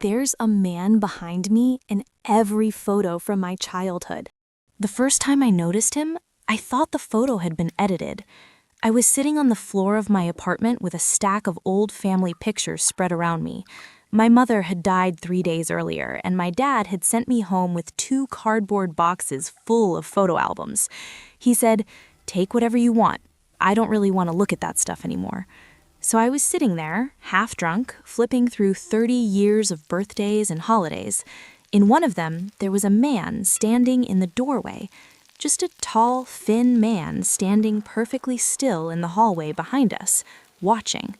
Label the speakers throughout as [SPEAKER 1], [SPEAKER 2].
[SPEAKER 1] There's a man behind me in every photo from my childhood. The first time I noticed him, I thought the photo had been edited. I was sitting on the floor of my apartment with a stack of old family pictures spread around me. My mother had died 3 days earlier, and my dad had sent me home with 2 cardboard boxes full of photo albums. He said, "Take whatever you want. I don't really want to look at that stuff anymore." So I was sitting there, half drunk, flipping through 30 years of birthdays and holidays. In one of them, there was a man standing in the doorway. Just a tall, thin man standing perfectly still in the hallway behind us, watching.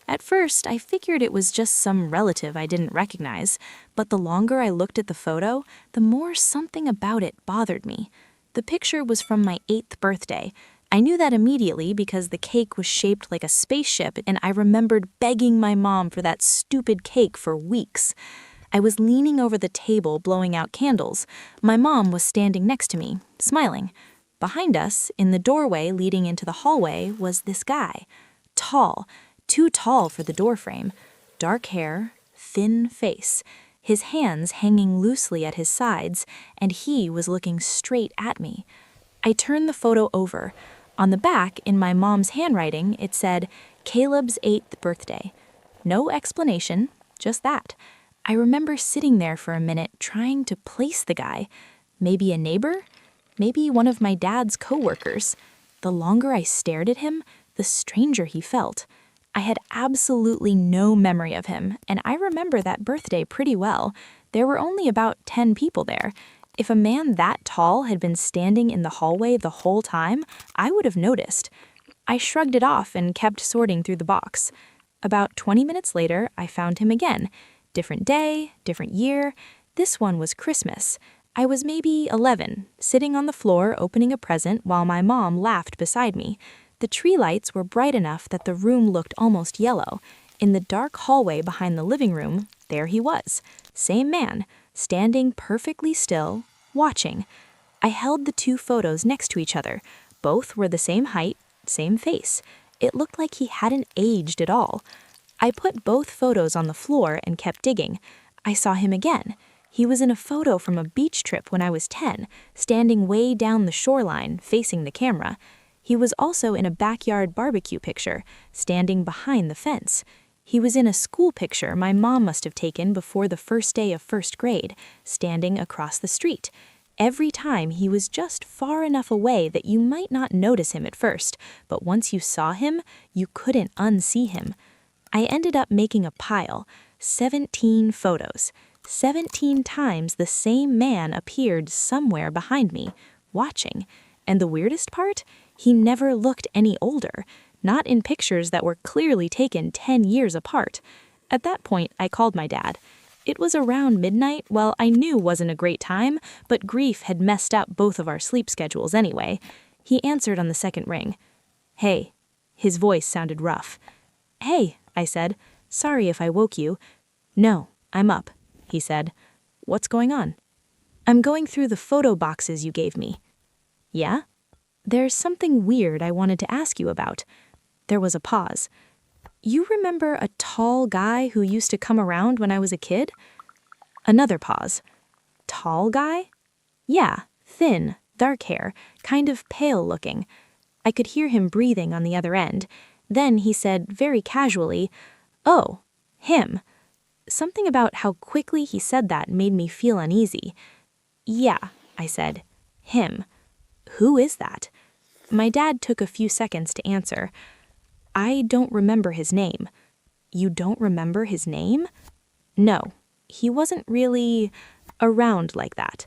[SPEAKER 1] At first, I figured it was just some relative I didn't recognize, but the longer I looked at the photo, the more something about it bothered me. The picture was from my 8th birthday. I knew that immediately because the cake was shaped like a spaceship, and I remembered begging my mom for that stupid cake for weeks. I was leaning over the table blowing out candles. My mom was standing next to me, smiling. Behind us, in the doorway leading into the hallway, was this guy. Tall, too tall for the doorframe. Dark hair, thin face. His hands hanging loosely at his sides, and he was looking straight at me. I turned the photo over. On the back, in my mom's handwriting, it said, "Caleb's 8th birthday." No explanation, just that. I remember sitting there for a minute trying to place the guy. Maybe a neighbor? Maybe one of my dad's coworkers. The longer I stared at him, the stranger he felt. I had absolutely no memory of him, and I remember that birthday pretty well. There were only about 10 people there. If a man that tall had been standing in the hallway the whole time, I would have noticed. I shrugged it off and kept sorting through the box. About 20 minutes later, I found him again. Different day, different year. This one was Christmas. I was maybe 11, sitting on the floor opening a present while my mom laughed beside me. The tree lights were bright enough that the room looked almost yellow. In the dark hallway behind the living room, there he was. Same man, standing perfectly still, watching. I held the 2 photos next to each other. Both were the same height, same face. It looked like he hadn't aged at all. I put both photos on the floor and kept digging. I saw him again. He was in a photo from a beach trip when I was 10, standing way down the shoreline, facing the camera. He was also in a backyard barbecue picture, standing behind the fence. He was in a school picture my mom must have taken before the first day of 1st grade, standing across the street. Every time he was just far enough away that you might not notice him at first, but once you saw him, you couldn't unsee him. I ended up making a pile, 17 photos. 17 times the same man appeared somewhere behind me, watching. And the weirdest part? He never looked any older, not in pictures that were clearly taken 10 years apart. At that point, I called my dad. It was around midnight. Well, I knew wasn't a great time, but grief had messed up both of our sleep schedules anyway. He answered on the second ring. "Hey." His voice sounded rough. "Hey," I said. "Sorry if I woke you." "No, I'm up," he said. "What's going on?" "I'm going through the photo boxes you gave me." "Yeah?" "There's something weird I wanted to ask you about." There was a pause. "You remember a tall guy who used to come around when I was a kid?" Another pause. "Tall guy?" "Yeah, thin, dark hair, kind of pale looking." I could hear him breathing on the other end. Then he said very casually, "Oh, him." Something about how quickly he said that made me feel uneasy. "Yeah," I said. "Him. Who is that?" My dad took a few seconds to answer. "I don't remember his name." "You don't remember his name?" "No, he wasn't really around like that."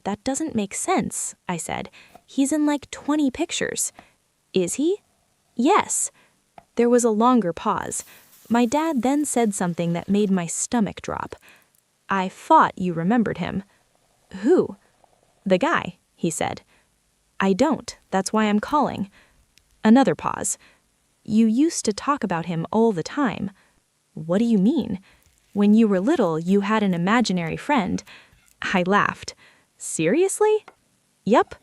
[SPEAKER 1] "That doesn't make sense," I said. "He's in like 20 pictures." "Is he?" "Yes." There was a longer pause. My dad then said something that made my stomach drop. "I thought you remembered him." "Who?" "The guy," he said. "I don't. That's why I'm calling." Another pause. "You used to talk about him all the time." "What do you mean?" "When you were little, you had an imaginary friend." I laughed. "Seriously?" "Yup."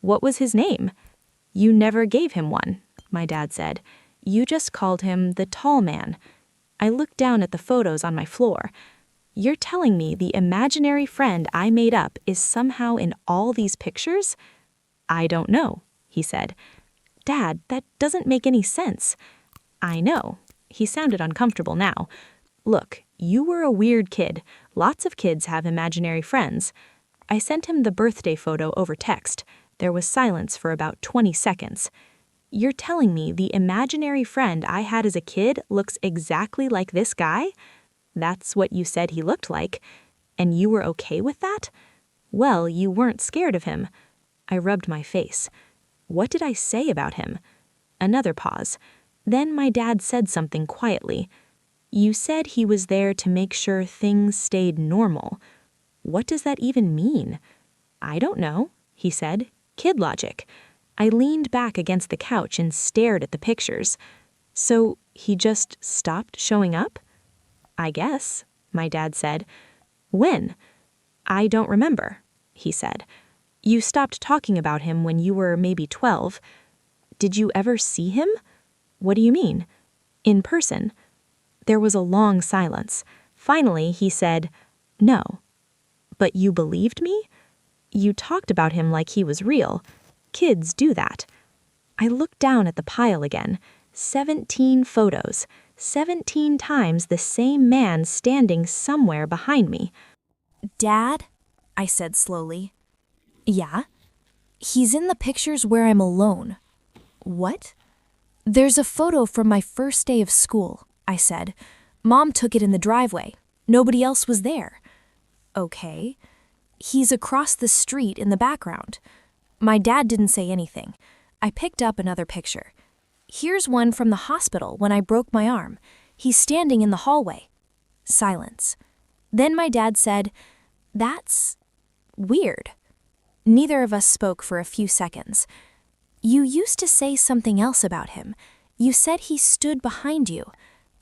[SPEAKER 1] "What was his name?" "You never gave him one," my dad said. "You just called him the tall man." I looked down at the photos on my floor. You're telling me the imaginary friend I made up is somehow in all these pictures? I don't know, he said. Dad, that doesn't make any sense. I know. He sounded uncomfortable now. Look, you were a weird kid. Lots of kids have imaginary friends. I sent him the birthday photo over text. There was silence for about 20 seconds. You're telling me the imaginary friend I had as a kid looks exactly like this guy? That's what you said he looked like. And you were okay with that? Well, you weren't scared of him. I rubbed my face. What did I say about him? Another pause. Then my dad said something quietly. You said he was there to make sure things stayed normal. What does that even mean? I don't know, he said. Kid logic. I leaned back against the couch and stared at the pictures. So he just stopped showing up? I guess, my dad said. When? I don't remember, he said. You stopped talking about him when you were maybe 12. Did you ever see him? What do you mean? In person? There was a long silence. Finally, he said, No. But you believed me? You talked about him like he was real. Kids do that. I looked down at the pile again. 17 photos. 17 times the same man standing somewhere behind me.
[SPEAKER 2] Dad, I said slowly. Yeah? He's in the pictures where I'm alone. What? There's a photo from my first day of school, I said. Mom took it in the driveway. Nobody else was there. Okay. He's across the street in the background. My dad didn't say anything. I picked up another picture. Here's one from the hospital when I broke my arm. He's standing in the hallway. Silence. Then my dad said, That's weird. Neither of us spoke for a few seconds. You used to say something else about him. You said he stood behind you.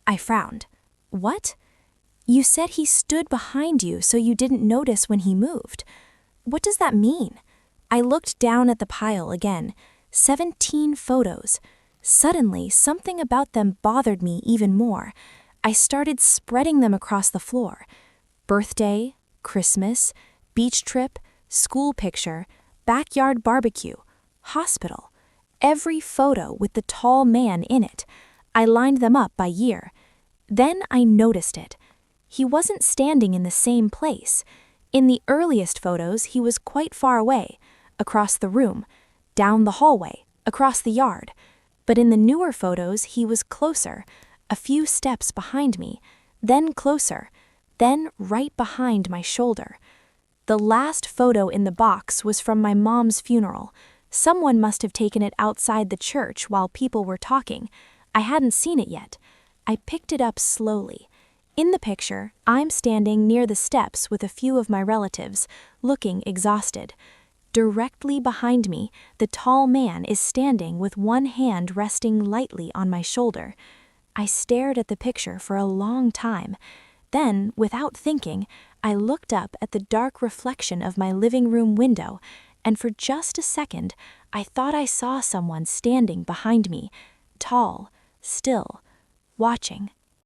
[SPEAKER 2] I frowned. What? You said he stood behind you so you didn't notice when he moved. What does that mean? I looked down at the pile again. 17 photos. Suddenly, something about them bothered me even more. I started spreading them across the floor. Birthday, Christmas, beach trip, school picture, backyard barbecue, hospital. Every photo with the tall man in it. I lined them up by year. Then I noticed it. He wasn't standing in the same place. In the earliest photos, he was quite far away, across the room, down the hallway, across the yard. But in the newer photos, he was closer, a few steps behind me, then closer, then right behind my shoulder. The last photo in the box was from my mom's funeral. Someone must have taken it outside the church while people were talking. I hadn't seen it yet. I picked it up slowly. In the picture, I'm standing near the steps with a few of my relatives, looking exhausted. Directly behind me, the tall man is standing with one hand resting lightly on my shoulder. I stared at the picture for a long time. Then, without thinking, I looked up at the dark reflection of my living room window, and for just a second, I thought I saw someone standing behind me, tall, still, watching.